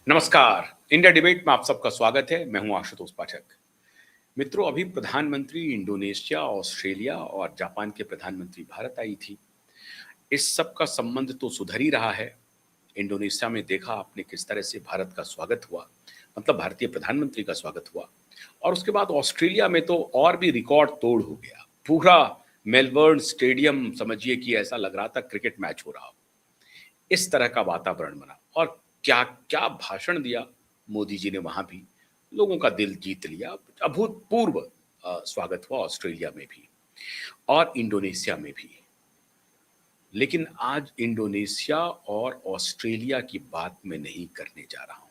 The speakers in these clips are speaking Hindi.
नमस्कार। इंडिया डिबेट में आप सबका स्वागत है। मैं हूं आशुतोष पाठक। मित्रों, अभी प्रधानमंत्री इंडोनेशिया, ऑस्ट्रेलिया और जापान के प्रधानमंत्री भारत आई थी। इस सब का संबंध तो सुधर ही रहा है। इंडोनेशिया में देखा आपने किस तरह से भारत का स्वागत हुआ, मतलब भारतीय प्रधानमंत्री का स्वागत हुआ। और उसके बाद ऑस्ट्रेलिया में तो और भी रिकॉर्ड तोड़ हो गया। पूरा मेलबर्न स्टेडियम समझिए कि ऐसा लग रहा था क्रिकेट मैच हो रहा हो। इस तरह का वातावरण बना और क्या क्या भाषण दिया मोदी जी ने। वहां भी लोगों का दिल जीत लिया। अभूतपूर्व स्वागत हुआ ऑस्ट्रेलिया में भी और इंडोनेशिया में भी। लेकिन आज इंडोनेशिया और ऑस्ट्रेलिया की बात मैं नहीं करने जा रहा हूं।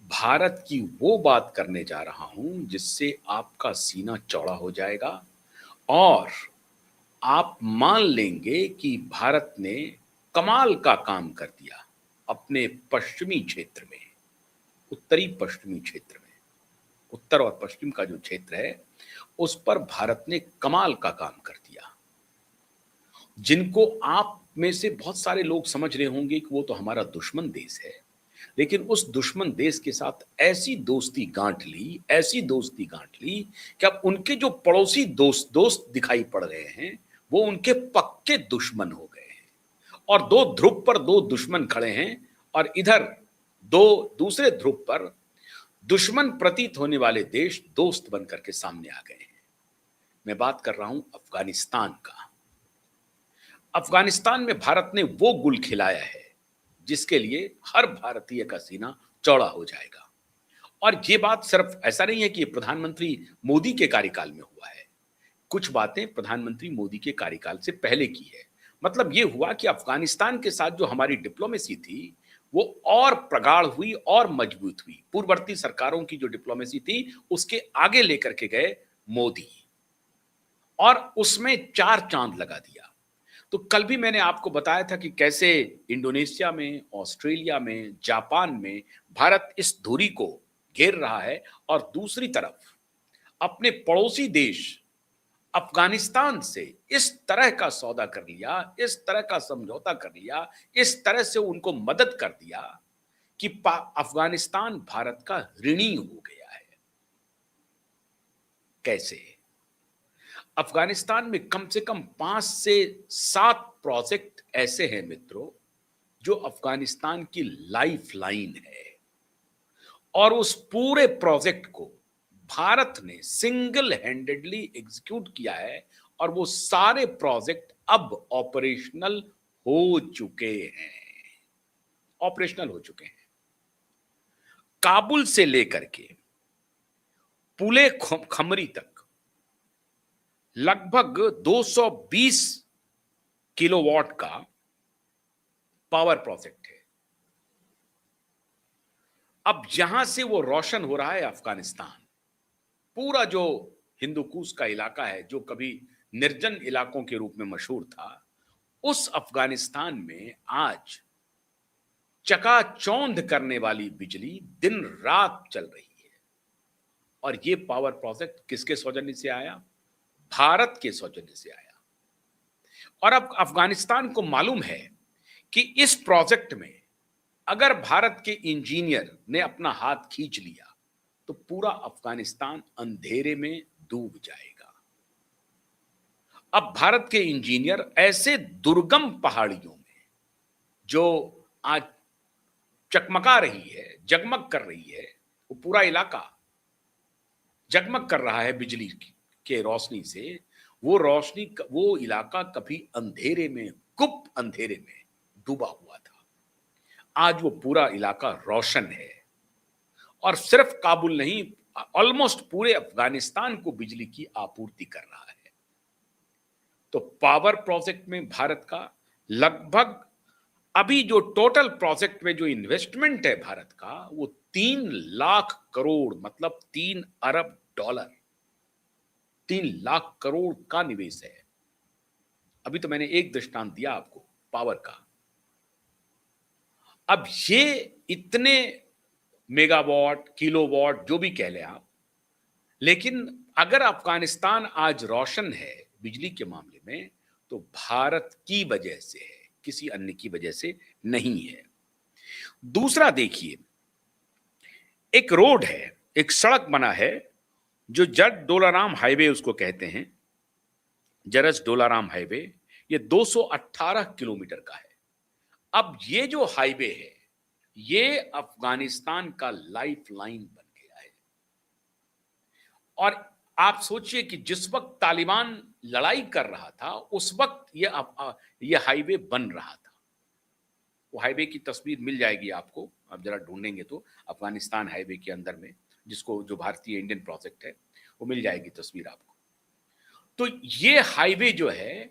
भारत की वो बात करने जा रहा हूं जिससे आपका सीना चौड़ा हो जाएगा और आप मान लेंगे कि भारत ने कमाल का काम कर दिया अपने पश्चिमी क्षेत्र में, उत्तरी पश्चिमी क्षेत्र में। उत्तर और पश्चिम का जो क्षेत्र है उस पर भारत ने कमाल का काम कर दिया। जिनको आप में से बहुत सारे लोग समझ रहे होंगे कि वो तो हमारा दुश्मन देश है, लेकिन उस दुश्मन देश के साथ ऐसी दोस्ती गांठ ली, ऐसी दोस्ती गांठ ली कि अब उनके जो पड़ोसी दोस्त दोस्त दिखाई पड़ रहे हैं वो उनके पक्के दुश्मन हो गए हैं। और दो ध्रुव पर दो दुश्मन खड़े हैं और इधर दो दूसरे ध्रुव पर दुश्मन प्रतीत होने वाले देश दोस्त बनकर के सामने आ गए हैं। मैं बात कर रहा हूं अफगानिस्तान का। अफगानिस्तान में भारत ने वो गुल खिलाया है जिसके लिए हर भारतीय का सीना चौड़ा हो जाएगा। और ये बात सिर्फ ऐसा नहीं है कि ये प्रधानमंत्री मोदी के कार्यकाल में हुआ है। कुछ बातें प्रधानमंत्री मोदी के कार्यकाल से पहले की है। मतलब ये हुआ कि अफगानिस्तान के साथ जो हमारी डिप्लोमेसी थी वो और प्रगाढ़ हुई और मजबूत हुई। पूर्ववर्ती सरकारों की जो डिप्लोमेसी थी उसके आगे लेकर के गए मोदी और उसमें चार चांद लगा दिया। तो कल भी मैंने आपको बताया था कि कैसे इंडोनेशिया में, ऑस्ट्रेलिया में, जापान में भारत इस धुरी को घेर रहा है और दूसरी तरफ अपने पड़ोसी देश अफगानिस्तान से इस तरह का सौदा कर लिया, इस तरह का समझौता कर लिया, इस तरह से उनको मदद कर दिया कि अफगानिस्तान भारत का ऋणी हो गया है। कैसे? अफगानिस्तान में कम से कम 5 से 7 प्रोजेक्ट ऐसे हैं मित्रों जो अफगानिस्तान की लाइफ लाइन है और उस पूरे प्रोजेक्ट को भारत ने सिंगल हैंडेडली एग्जीक्यूट किया है और वो सारे प्रोजेक्ट अब ऑपरेशनल हो चुके हैं। ऑपरेशनल हो चुके हैं। काबुल से लेकर के पुले खमरी तक लगभग 220 किलोवाट का पावर प्रोजेक्ट है। अब जहां से वो रोशन हो रहा है अफगानिस्तान, पूरा जो हिंदुकुश का इलाका है जो कभी निर्जन इलाकों के रूप में मशहूर था, उस अफगानिस्तान में आज चकाचौंध करने वाली बिजली दिन रात चल रही है। और ये पावर प्रोजेक्ट किसके सौजन्य से आया? भारत के सौजन्य से आया। और अब अफगानिस्तान को मालूम है कि इस प्रोजेक्ट में अगर भारत के इंजीनियर ने अपना हाथ खींच लिया तो पूरा अफगानिस्तान अंधेरे में डूब जाएगा। अब भारत के इंजीनियर ऐसे दुर्गम पहाड़ियों में जो आज चकमका रही है, जगमग कर रही है, वो पूरा इलाका जगमग कर रहा है बिजली के रोशनी से, वो रोशनी वो इलाका कभी अंधेरे में, गुप्त अंधेरे में डूबा हुआ था। आज वो पूरा इलाका रोशन है और सिर्फ काबुल नहीं, ऑलमोस्ट पूरे अफगानिस्तान को बिजली की आपूर्ति कर रहा है। तो पावर प्रोजेक्ट में भारत का लगभग अभी जो टोटल प्रोजेक्ट में जो इन्वेस्टमेंट है भारत का वो 3 लाख करोड़, मतलब 3 अरब डॉलर, 3 लाख करोड़ का निवेश है। अभी तो मैंने एक दृष्टांत दिया आपको पावर का। अब ये इतने मेगावाट, किलोवाट जो भी कह लें आप, लेकिन अगर अफगानिस्तान आज रोशन है बिजली के मामले में तो भारत की वजह से है, किसी अन्य की वजह से नहीं है। दूसरा देखिए, एक रोड है, एक सड़क बना है जो जट डोलाराम हाईवे उसको कहते हैं, जरस डोलाराम हाईवे। ये 218 किलोमीटर का है। अब ये जो हाईवे है, ये अफगानिस्तान का लाइफलाइन बन गया है। और आप सोचिए कि जिस वक्त तालिबान लड़ाई कर रहा था, उस वक्त ये हाईवे बन रहा था। वो हाईवे की तस्वीर मिल जाएगी आपको, आप जरा ढूंढेंगे तो, अफगानिस्तान हाईवे के अंदर में, जिसको जो भारतीय इंडियन प्रोजेक्ट है, वो मिल जाएगी तस्वीर आपको। तो ये हाईवे जो है,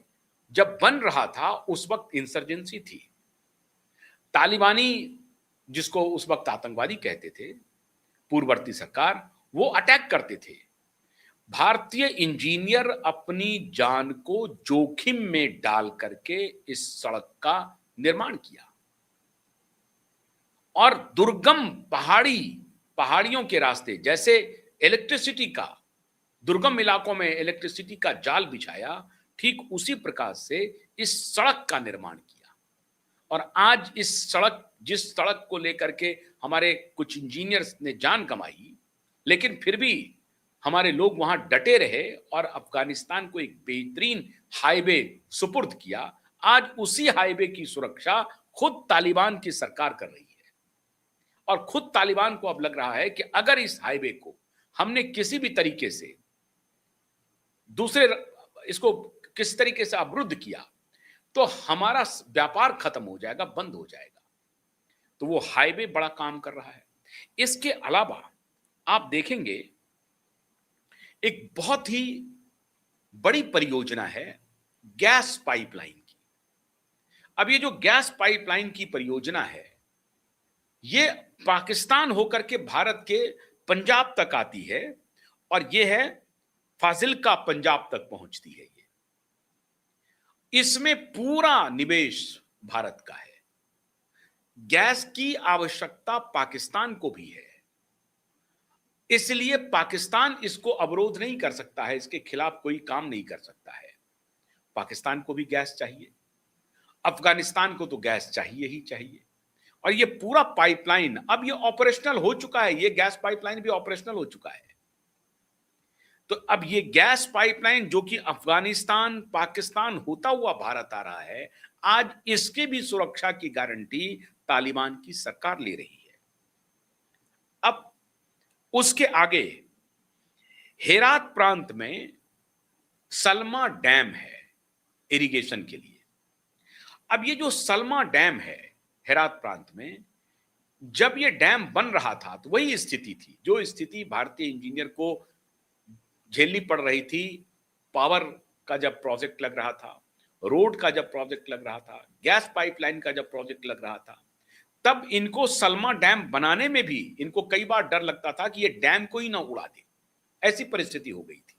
जब बन रहा था उस वक्त इंसर्जेंसी थी। तालिबानी, जिसको उस वक्त आतंकवादी कहते थे, पूर्ववर्ती सरकार, वो अटैक करते थे। भारतीय इंजीनियर अपनी जान को जोखिम में डाल करके इस सड़क का निर्माण किया और दुर्गम पहाड़ियों के रास्ते, जैसे इलेक्ट्रिसिटी का, दुर्गम इलाकों में इलेक्ट्रिसिटी का जाल बिछाया, ठीक उसी प्रकार से इस सड़क का निर्माण किया। और आज जिस सड़क को लेकर के हमारे कुछ इंजीनियर्स ने जान कमाई, लेकिन फिर भी हमारे लोग वहां डटे रहे और अफगानिस्तान को एक बेहतरीन हाईवे सुपुर्द किया। आज उसी हाईवे की सुरक्षा खुद तालिबान की सरकार कर रही है। और खुद तालिबान को अब लग रहा है कि अगर इस हाईवे को हमने किसी भी तरीके से इसको किस तरीके से अवरुद्ध किया, तो हमारा व्यापार खत्म हो जाएगा, बंद हो जाएगा। तो वो हाईवे बड़ा काम कर रहा है। इसके अलावा आप देखेंगे, एक बहुत ही बड़ी परियोजना है गैस पाइपलाइन की। अब ये जो गैस पाइपलाइन की परियोजना है, ये पाकिस्तान होकर के भारत के पंजाब तक आती है और ये है फाजिल्का, पंजाब तक पहुंचती है। इसमें पूरा निवेश भारत का है। गैस की आवश्यकता पाकिस्तान को भी है, इसलिए पाकिस्तान इसको अवरोध नहीं कर सकता है, इसके खिलाफ कोई काम नहीं कर सकता है। पाकिस्तान को भी गैस चाहिए, अफगानिस्तान को तो गैस चाहिए ही चाहिए। और ये पूरा पाइपलाइन अब ये ऑपरेशनल हो चुका है, ये गैस पाइपलाइन भी ऑपरेशनल हो चुका है। तो अब ये गैस पाइपलाइन जो कि अफगानिस्तान पाकिस्तान होता हुआ भारत आ रहा है, आज इसके भी सुरक्षा की गारंटी तालिबान की सरकार ले रही है। अब उसके आगे हेरात प्रांत में सलमा डैम है इरिगेशन के लिए। अब ये जो सलमा डैम है हेरात प्रांत में, जब ये डैम बन रहा था तो वही स्थिति थी जो स्थिति भारतीय इंजीनियर को झेलनी पड़ रही थी। पावर का जब प्रोजेक्ट लग रहा था, रोड का जब प्रोजेक्ट लग रहा था, गैस पाइपलाइन का जब प्रोजेक्ट लग रहा था, तब इनको सलमा डैम बनाने में भी इनको कई बार डर लगता था कि ये डैम को ही ना उड़ा दे। ऐसी परिस्थिति हो गई थी,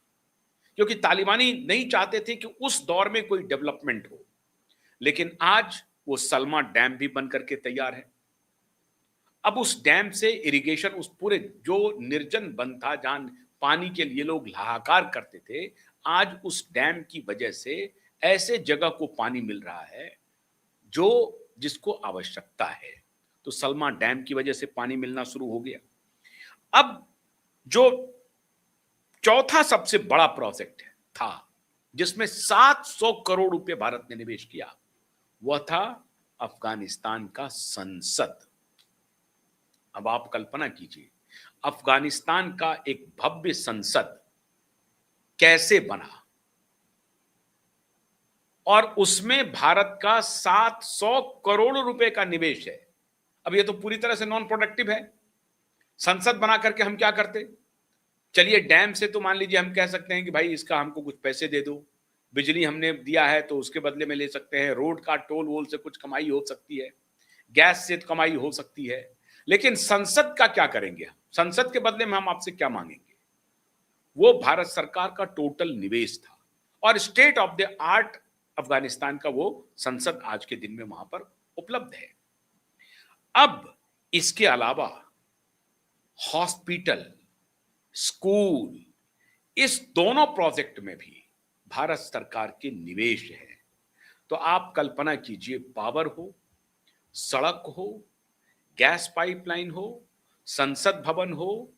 क्योंकि तालिबानी नहीं चाहते थे कि उस दौर में कोई डेवलपमेंट हो। लेकिन आज वो सलमा डैम भी बन करके तैयार है। अब उस डैम से इरिगेशन, उस पूरे जो निर्जन वन था जहां पानी के लिए लोग हाहाकार करते थे, आज उस डैम की वजह से ऐसे जगह को पानी मिल रहा है जो जिसको आवश्यकता है। तो सलमा डैम की वजह से पानी मिलना शुरू हो गया। अब जो चौथा सबसे बड़ा प्रोजेक्ट था जिसमें 700 करोड़ रुपए भारत ने निवेश किया, वह था अफगानिस्तान का संसद। अब आप कल्पना कीजिए, अफगानिस्तान का एक भव्य संसद कैसे बना और उसमें भारत का 700 करोड़ रुपए का निवेश है। अब ये तो पूरी तरह से नॉन प्रोडक्टिव है। संसद बना करके हम क्या करते? चलिए, डैम से तो मान लीजिए हम कह सकते हैं कि भाई इसका हमको कुछ पैसे दे दो, बिजली हमने दिया है तो उसके बदले में ले सकते हैं, रोड का टोल वोल से कुछ कमाई हो सकती है, गैस से कमाई हो सकती है। लेकिन संसद का क्या करेंगे? संसद के बदले में हम आपसे क्या मांगेंगे? वो भारत सरकार का टोटल निवेश था और state of the art Afghanistan का वो संसद आज के दिन में वहां पर उपलब्ध है। अब इसके अलावा हॉस्पिटल, स्कूल, इस दोनों प्रोजेक्ट में भी भारत सरकार के निवेश है। तो आप कल्पना कीजिए, पावर हो, सड़क हो, गैस पाइपलाइन हो, संसद भवन हो,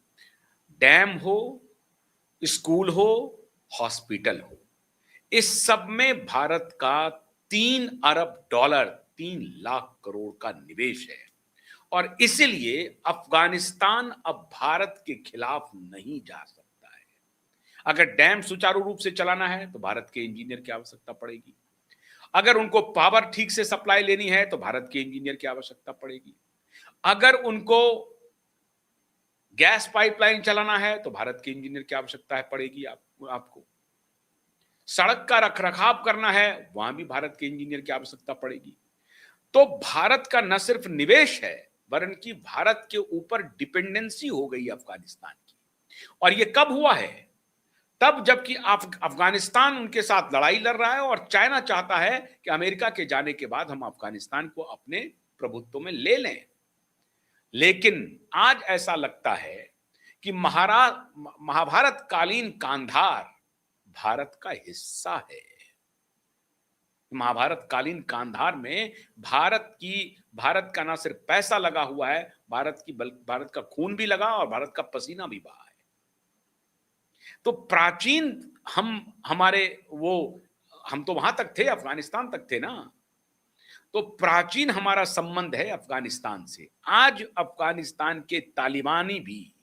डैम हो, स्कूल हो, हॉस्पिटल हो, इस सब में भारत का 3 अरब डॉलर, 3 लाख करोड़ का निवेश है। और इसीलिए अफगानिस्तान अब भारत के खिलाफ नहीं जा सकता है। अगर डैम सुचारू रूप से चलाना है तो भारत के इंजीनियर की आवश्यकता पड़ेगी। अगर उनको पावर ठीक से सप्लाई लेनी है तो भारत के इंजीनियर की आवश्यकता पड़ेगी। अगर उनको गैस पाइपलाइन चलाना है तो भारत के इंजीनियर की आवश्यकता पड़ेगी आपको। सड़क का रखरखाव करना है, वहां भी भारत के इंजीनियर की आवश्यकता पड़ेगी। तो भारत का न सिर्फ निवेश है, वरन कि भारत के ऊपर डिपेंडेंसी हो गई अफगानिस्तान की। और ये कब हुआ है? तब जबकि अफगानिस्तान उनके साथ लड़ाई लड़ रहा है और चाइना चाहता है कि अमेरिका के जाने के बाद हम अफगानिस्तान को अपने प्रभुत्व में ले लें। लेकिन आज ऐसा लगता है कि महाभारत कालीन कांधार भारत का हिस्सा है। महाभारत कालीन कांधार में भारत का ना सिर्फ पैसा लगा हुआ है, भारत का खून भी लगा और भारत का पसीना भी बहा है। तो प्राचीन हम तो वहां तक थे, अफगानिस्तान तक थे ना। तो प्राचीन हमारा संबंध है अफगानिस्तान से। आज अफगानिस्तान के तालिबानी भी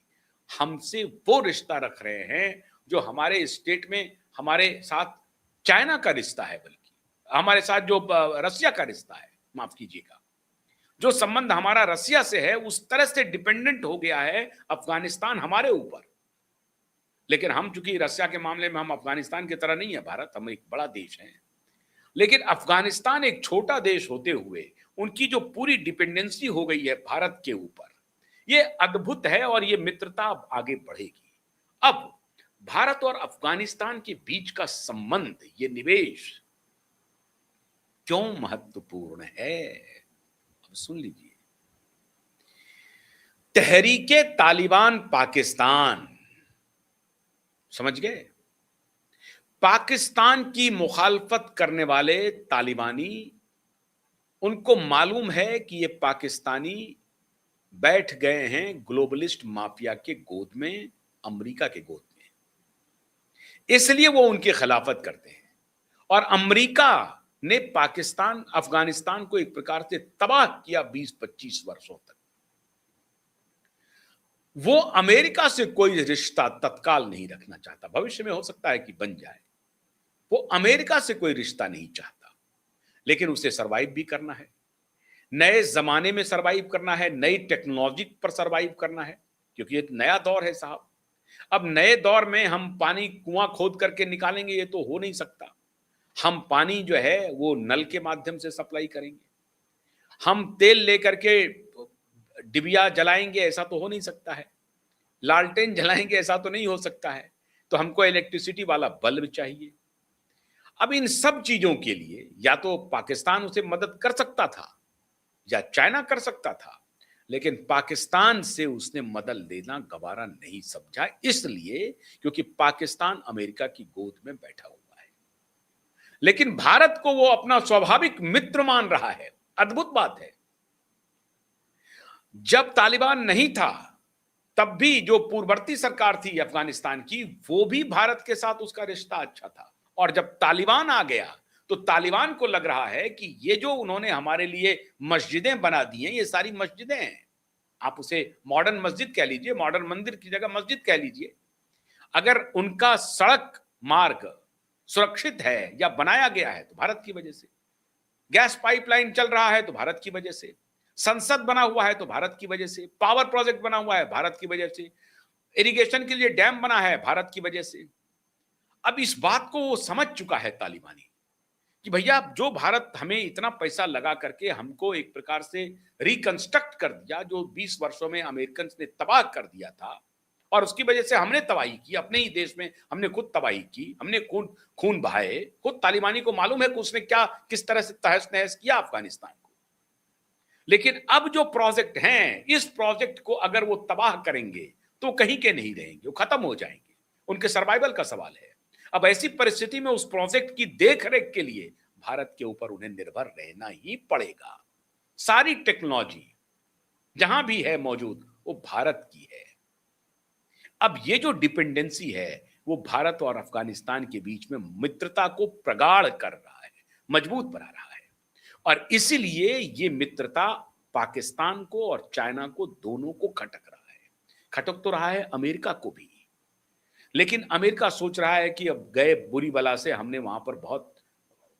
हमसे वो रिश्ता रख रहे हैं जो हमारे स्टेट में हमारे साथ चाइना का रिश्ता है, बल्कि हमारे साथ जो रसिया का रिश्ता है, माफ कीजिएगा, जो संबंध हमारा रसिया से है, उस तरह से डिपेंडेंट हो गया है अफगानिस्तान हमारे ऊपर। लेकिन हम चूंकि रसिया के मामले में हम अफगानिस्तान की तरह नहीं है, भारत हम एक बड़ा देश है, लेकिन अफगानिस्तान एक छोटा देश होते हुए उनकी जो पूरी डिपेंडेंसी हो गई है भारत के ऊपर, ये अद्भुत है और ये मित्रता अब आगे बढ़ेगी। अब भारत और अफगानिस्तान के बीच का संबंध, ये निवेश क्यों महत्वपूर्ण है, अब सुन लीजिए। तहरीके तालिबान पाकिस्तान, समझ गए? पाकिस्तान की मुखालफत करने वाले तालिबानी, उनको मालूम है कि ये पाकिस्तानी बैठ गए हैं ग्लोबलिस्ट माफिया के गोद में, अमेरिका के गोद में, इसलिए वो उनकी खिलाफत करते हैं। और अमेरिका ने अफगानिस्तान को एक प्रकार से तबाह किया 20-25 वर्षों तक। वो अमेरिका से कोई रिश्ता तत्काल नहीं रखना चाहता, भविष्य में हो सकता है कि बन जाए। वो अमेरिका से कोई रिश्ता नहीं चाहता, लेकिन उसे सरवाइव भी करना है, नए जमाने में सरवाइव करना है, नई टेक्नोलॉजी पर सरवाइव करना है, क्योंकि ये नया दौर है साहब। अब नए दौर में हम पानी कुआं खोद करके निकालेंगे, ये तो हो नहीं सकता। हम पानी जो है वो नल के माध्यम से सप्लाई करेंगे, हम तेल लेकर के डिबिया जलाएंगे, ऐसा तो हो नहीं सकता है, लालटेन जलाएंगे, ऐसा तो नहीं हो सकता है। तो हमको इलेक्ट्रिसिटी वाला बल्ब चाहिए। अब इन सब चीजों के लिए या तो पाकिस्तान उसे मदद कर सकता था या चाइना कर सकता था, लेकिन पाकिस्तान से उसने मदद लेना गवारा नहीं समझा, इसलिए क्योंकि पाकिस्तान अमेरिका की गोद में बैठा हुआ है। लेकिन भारत को वो अपना स्वाभाविक मित्र मान रहा है। अद्भुत बात है, जब तालिबान नहीं था तब भी जो पूर्ववर्ती सरकार थी अफगानिस्तान की, वो भी भारत के साथ उसका रिश्ता अच्छा था। और जब तालिबान आ गया तो तालिबान को लग रहा है कि ये जो उन्होंने हमारे लिए मस्जिदें बना दी हैं, ये सारी मस्जिदें हैं, आप उसे मॉडर्न मस्जिद कह लीजिए, मॉडर्न मंदिर की जगह मस्जिद कह लीजिए, अगर उनका सड़क मार्ग सुरक्षित है या बनाया गया है तो भारत की वजह से, गैस पाइपलाइन चल रहा है तो भारत की वजह से, संसद बना हुआ है तो भारत की वजह से, पावर प्रोजेक्ट बना हुआ है भारत की वजह से, इरिगेशन के लिए डैम बना है भारत की वजह से। अब इस बात को वो समझ चुका है तालिबानी कि भैया जो भारत हमें इतना पैसा लगा करके हमको एक प्रकार से रिकंस्ट्रक्ट कर दिया, जो 20 वर्षों में अमेरिकन ने तबाह कर दिया था, और उसकी वजह से हमने तबाही की, अपने ही देश में हमने खुद तबाही की, हमने खून बहाए। खुद तालिबानी को मालूम है कि उसने क्या किस तरह से तहस नहस किया अफगानिस्तान को। लेकिन अब जो प्रोजेक्ट हैं, इस प्रोजेक्ट को अगर वो तबाह करेंगे तो कहीं के नहीं रहेंगे, वो खत्म हो जाएंगे, उनके सर्वाइवल का सवाल है। अब ऐसी परिस्थिति में उस प्रोजेक्ट की देखरेख के लिए भारत के ऊपर उन्हें निर्भर रहना ही पड़ेगा। सारी टेक्नोलॉजी जहां भी है मौजूद वो भारत की है। अब ये जो डिपेंडेंसी है वो भारत और अफगानिस्तान के बीच में मित्रता को प्रगाढ़ कर रहा है, मजबूत बना रहा है। और इसीलिए ये मित्रता पाकिस्तान को और चाइना को दोनों को खटक रहा है। खटक तो रहा है अमेरिका को भी। लेकिन अमेरिका सोच रहा है कि अब गए बुरी बला से, हमने वहां पर बहुत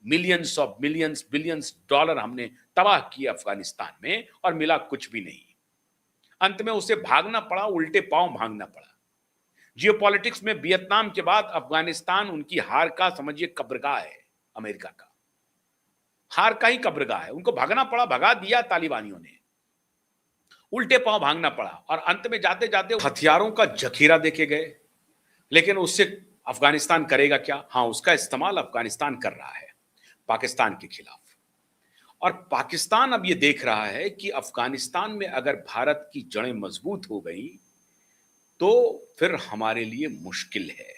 millions of millions billions dollar हमने तबाह किए अफगानिस्तान में और मिला कुछ भी नहीं। अंत में उसे भागना पड़ा, उल्टे पांव भागना पड़ा। जियोपॉलिटिक्स में वियतनाम के बाद अफगानिस्तान उनकी हार का समझिए कब्रगाह है। अमेरिका का हार का ही कब्रगाह है। उनको भागना पड़ा, भगा दिया तालिबानियों ने, उल्टे पांव भागना पड़ा और अंत में जाते जाते हथियारों का जखीरा देके गए। लेकिन उससे अफगानिस्तान करेगा क्या? हाँ, उसका इस्तेमाल अफगानिस्तान कर रहा है पाकिस्तान के खिलाफ। और पाकिस्तान अब ये देख रहा है कि अफगानिस्तान में अगर भारत की जड़ें मजबूत हो गई तो फिर हमारे लिए मुश्किल है।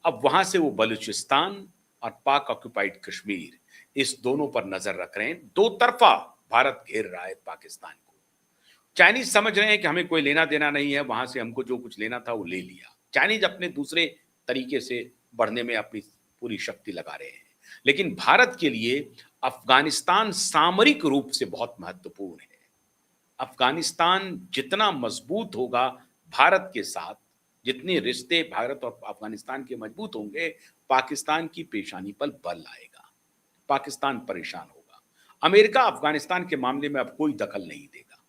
अब वहां से वो बलूचिस्तान और पाक ऑक्युपाइड कश्मीर, इस दोनों पर नजर रख रहे हैं। दो तरफा भारत घेर रहा है पाकिस्तान को। चाइनीज समझ रहे हैं कि हमें कोई लेना देना नहीं है, वहां से हमको जो कुछ लेना था वो ले लिया। चाइनीज अपने दूसरे तरीके से बढ़ने में अपनी पूरी शक्ति लगा रहे हैं। लेकिन भारत के लिए अफगानिस्तान सामरिक रूप से बहुत महत्वपूर्ण है। अफगानिस्तान जितना मजबूत होगा भारत के साथ, जितने रिश्ते भारत और अफगानिस्तान के मजबूत होंगे, पाकिस्तान की पेशानी पर बल आएगा, पाकिस्तान परेशान होगा। अमेरिका अफगानिस्तान के मामले में अब कोई दखल नहीं देगा।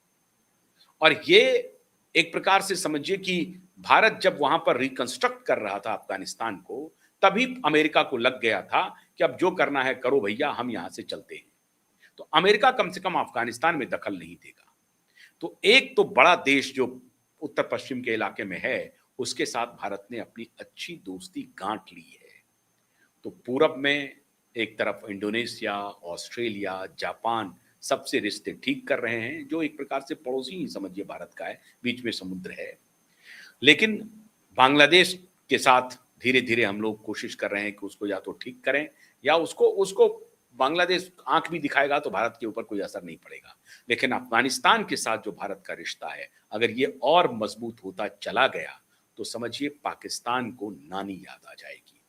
और ये एक प्रकार से समझिए कि भारत जब वहां पर रिकंस्ट्रक्ट कर रहा था अफगानिस्तान को, तभी अमेरिका को लग गया था कि अब जो करना है करो भैया, हम यहां से चलते हैं। तो अमेरिका कम से कम अफगानिस्तान में दखल नहीं देगा। तो एक तो बड़ा देश जो उत्तर पश्चिम के इलाके में है, उसके साथ भारत ने अपनी अच्छी दोस्ती गांठ ली है। तो पूरब में एक तरफ इंडोनेशिया, ऑस्ट्रेलिया, जापान सबसे रिश्ते ठीक कर रहे हैं, जो एक प्रकार से पड़ोसी ही समझिए भारत का है, बीच में समुद्र है। लेकिन बांग्लादेश के साथ धीरे धीरे हम लोग कोशिश कर रहे हैं कि उसको या तो ठीक करें या उसको उसको बांग्लादेश आंख भी दिखाएगा तो भारत के ऊपर कोई असर नहीं पड़ेगा। लेकिन अफगानिस्तान के साथ जो भारत का रिश्ता है, अगर ये और मजबूत होता चला गया तो समझिए पाकिस्तान को नानी याद आ जाएगी।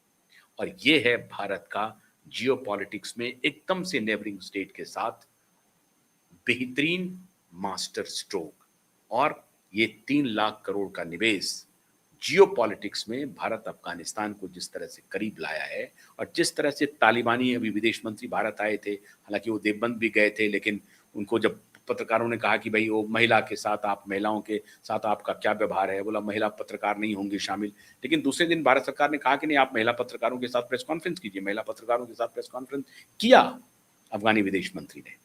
और ये है भारत का जियोपॉलिटिक्स में एकदम से नेबरिंग स्टेट के साथ बेहतरीन मास्टर स्ट्रोक। और ये 3 लाख करोड़ का निवेश जियोपॉलिटिक्स में भारत अफगानिस्तान को जिस तरह से करीब लाया है, और जिस तरह से तालिबानी अभी विदेश मंत्री भारत आए थे, हालांकि वो देवबंद भी गए थे, लेकिन उनको जब पत्रकारों ने कहा कि भाई वो महिला के साथ, आप महिलाओं के साथ आपका क्या व्यवहार है, बोला महिला पत्रकार नहीं होंगी शामिल। लेकिन दूसरे दिन भारत सरकार ने कहा कि नहीं, आप महिला पत्रकारों के साथ प्रेस कॉन्फ्रेंस कीजिए। महिला पत्रकारों के साथ प्रेस कॉन्फ्रेंस किया अफगानी विदेश मंत्री ने।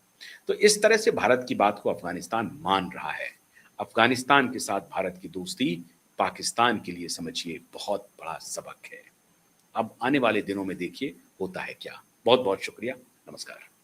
तो इस तरह से भारत की बात को अफगानिस्तान मान रहा है। अफगानिस्तान के साथ भारत की दोस्ती पाकिस्तान के लिए समझिए बहुत बड़ा सबक है। अब आने वाले दिनों में देखिए होता है क्या। बहुत बहुत शुक्रिया। नमस्कार।